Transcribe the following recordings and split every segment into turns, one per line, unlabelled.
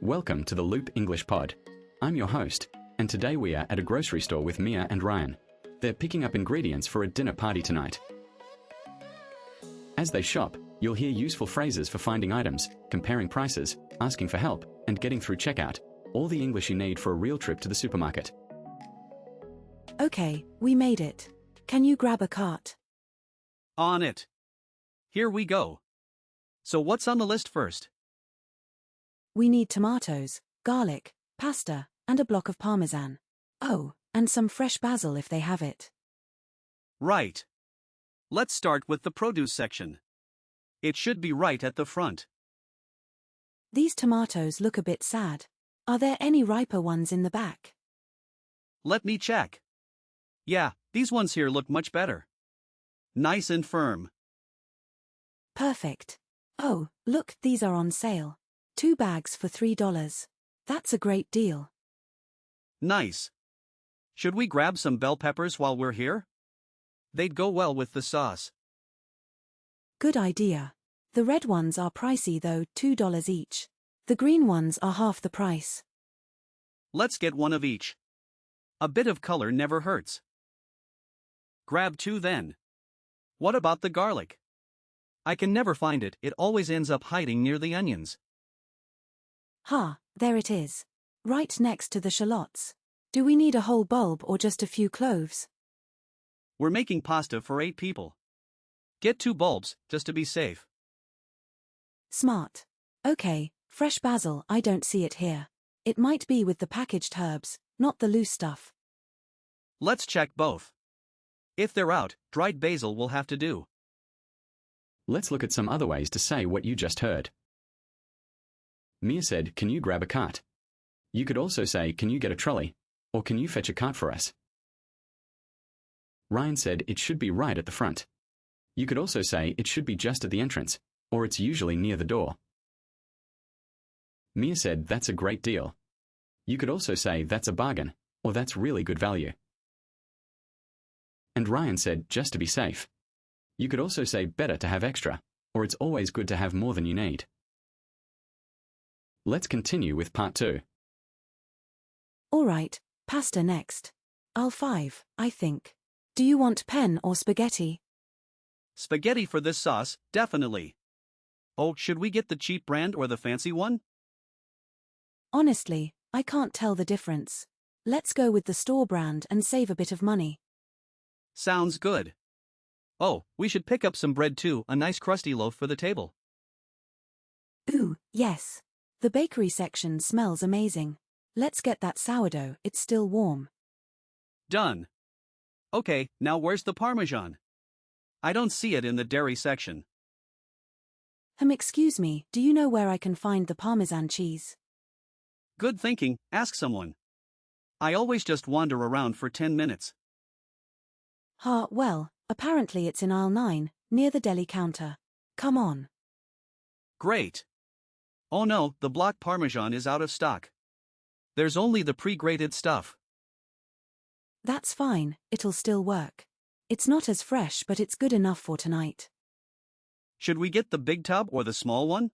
Welcome to the Loop English Pod. I'm your host, and today we are at a grocery store with Mia and Ryan. They're picking up ingredients for a dinner party tonight. As they shop, you'll hear useful phrases for finding items, comparing prices, asking for help, and getting through checkout. All the English you need for a real trip to the supermarket.
Okay, we made it. Can you grab a cart?
On it. Here we go. So what's on the list first?
We need tomatoes, garlic, pasta, and a block of parmesan. Oh, and some fresh basil if they have it.
Right. Let's start with the produce section. It should be right at the front.
These tomatoes look a bit sad. Are there any riper ones in the back?
Let me check. Yeah, these ones here look much better. Nice and firm.
Perfect. Oh, look, these are on sale. 2 bags for $3. That's a great deal.
Nice. Should we grab some bell peppers while we're here? They'd go well with the sauce.
Good idea. The red ones are pricey though, $2 each. The green ones are half the price.
Let's get one of each. A bit of color never hurts. Grab 2 then. What about the garlic? I can never find it, it always ends up hiding near the onions.
Ha, there it is. Right next to the shallots. Do we need a whole bulb or just a few cloves?
We're making pasta for 8 people. Get 2 bulbs, just to be safe.
Smart. Okay, fresh basil, I don't see it here. It might be with the packaged herbs, not the loose stuff.
Let's check both. If they're out, dried basil will have to do.
Let's look at some other ways to say what you just heard. Mia said, "Can you grab a cart?" You could also say, "Can you get a trolley?" Or "Can you fetch a cart for us?" Ryan said, "It should be right at the front." You could also say, "It should be just at the entrance," or "It's usually near the door." Mia said, "That's a great deal." You could also say, "That's a bargain," or "That's really good value." And Ryan said, "Just to be safe." You could also say, "Better to have extra," or "It's always good to have more than you need." Let's continue with part 2.
All right, pasta next. I'll 5, I think. Do you want pen or spaghetti?
Spaghetti for this sauce, definitely. Oh, should we get the cheap brand or the fancy one?
Honestly, I can't tell the difference. Let's go with the store brand and save a bit of money.
Sounds good. Oh, we should pick up some bread too, a nice crusty loaf for the table.
Ooh, yes. The bakery section smells amazing. Let's get that sourdough, it's still warm.
Done. Okay, now where's the Parmesan? I don't see it in the dairy section.
Excuse me, do you know where I can find the Parmesan cheese?
Good thinking, ask someone. I always just wander around for 10 minutes.
Well, apparently it's in aisle 9, near the deli counter. Come on.
Great. Oh no, the block Parmesan is out of stock. There's only the pre-grated stuff.
That's fine, it'll still work. It's not as fresh but it's good enough for tonight.
Should we get the big tub or the small one?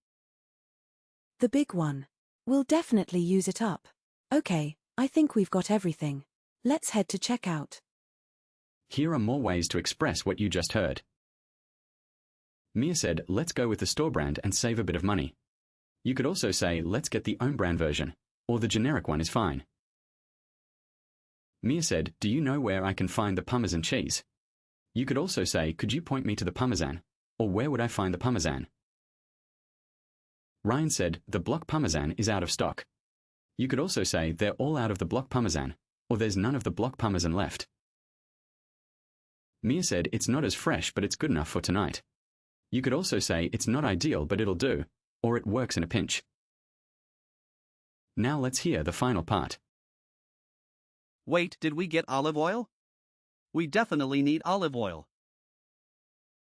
The big one. We'll definitely use it up. Okay, I think we've got everything. Let's head to checkout.
Here are more ways to express what you just heard. Mia said, "Let's go with the store brand and save a bit of money." You could also say, "Let's get the own brand version," or "The generic one is fine." Mia said, "Do you know where I can find the Parmesan cheese?" You could also say, "Could you point me to the Parmesan?" or "Where would I find the Parmesan?" Ryan said, "The block Parmesan is out of stock." You could also say, "They're all out of the block Parmesan," or "There's none of the block Parmesan left." Mia said, "It's not as fresh but it's good enough for tonight." You could also say, "It's not ideal but it'll do," or "It works in a pinch." Now let's hear the final part.
Wait, did we get olive oil? We definitely need olive oil.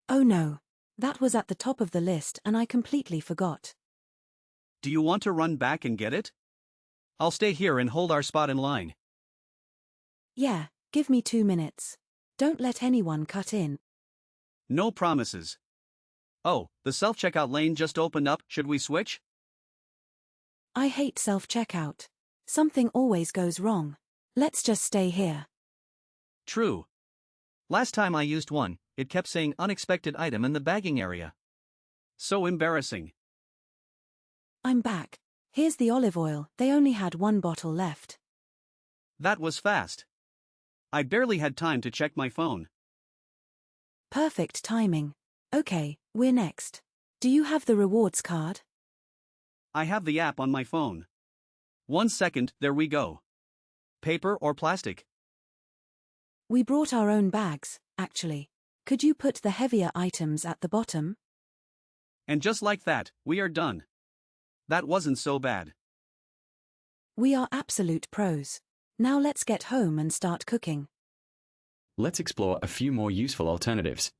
Oh no. That was at the top of the list and I completely forgot.
Do you want to run back and get it? I'll stay here and hold our spot in line.
Yeah, give me 2 minutes. Don't let anyone cut in.
No promises. Oh, the self-checkout lane just opened up, should we switch?
I hate self-checkout. Something always goes wrong. Let's just stay here.
True. Last time I used one, it kept saying unexpected item in the bagging area. So embarrassing.
I'm back. Here's the olive oil. They only had one bottle left.
That was fast. I barely had time to check my phone.
Perfect timing. Okay, we're next. Do you have the rewards card?
I have the app on my phone. 1 second, there we go. Paper or plastic?
We brought our own bags, actually. Could you put the heavier items at the bottom?
And just like that, we are done. That wasn't so bad.
We are absolute pros. Now let's get home and start cooking.
Let's explore a few more useful alternatives.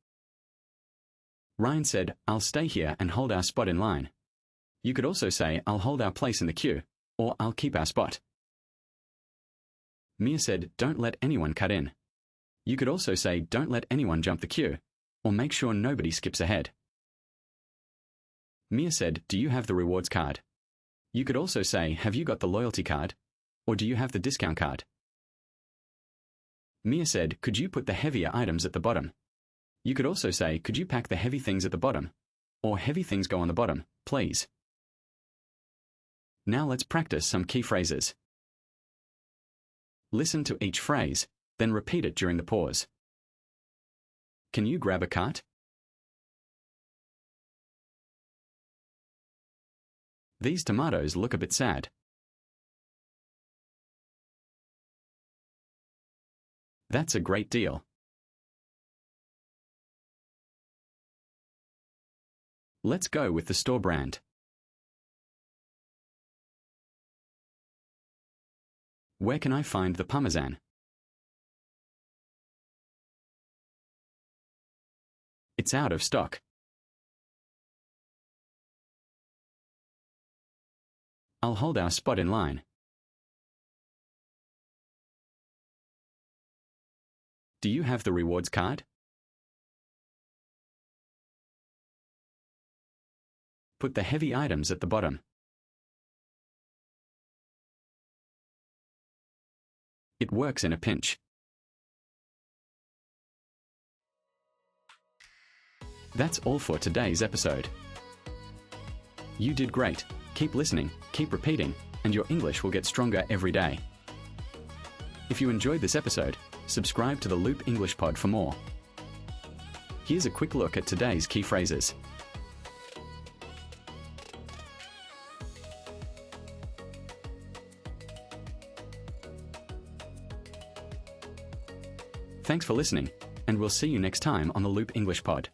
Ryan said, I'll stay here and hold our spot in line. You could also say, I'll hold our place in the queue, or I'll keep our spot. Mia said, don't let anyone cut in. You could also say, don't let anyone jump the queue, or make sure nobody skips ahead. Mia said, do you have the rewards card? You could also say, have you got the loyalty card? Or do you have the discount card? Mia said, could you put the heavier items at the bottom? You could also say, could you pack the heavy things at the bottom? Or heavy things go on the bottom, please. Now let's practice some key phrases. Listen to each phrase, then repeat it during the pause. Can you grab a cart? These tomatoes look a bit sad. That's a great deal. Let's go with the store brand. Where can I find the Parmesan? It's out of stock. I'll hold our spot in line. Do you have the rewards card? Put the heavy items at the bottom. It works in a pinch. That's all for today's episode. You did great. Keep listening, keep repeating, and your English will get stronger every day. If you enjoyed this episode, subscribe to the Loop English Pod for more. Here's a quick look at today's key phrases. Thanks for listening, and we'll see you next time on the Loop English Pod.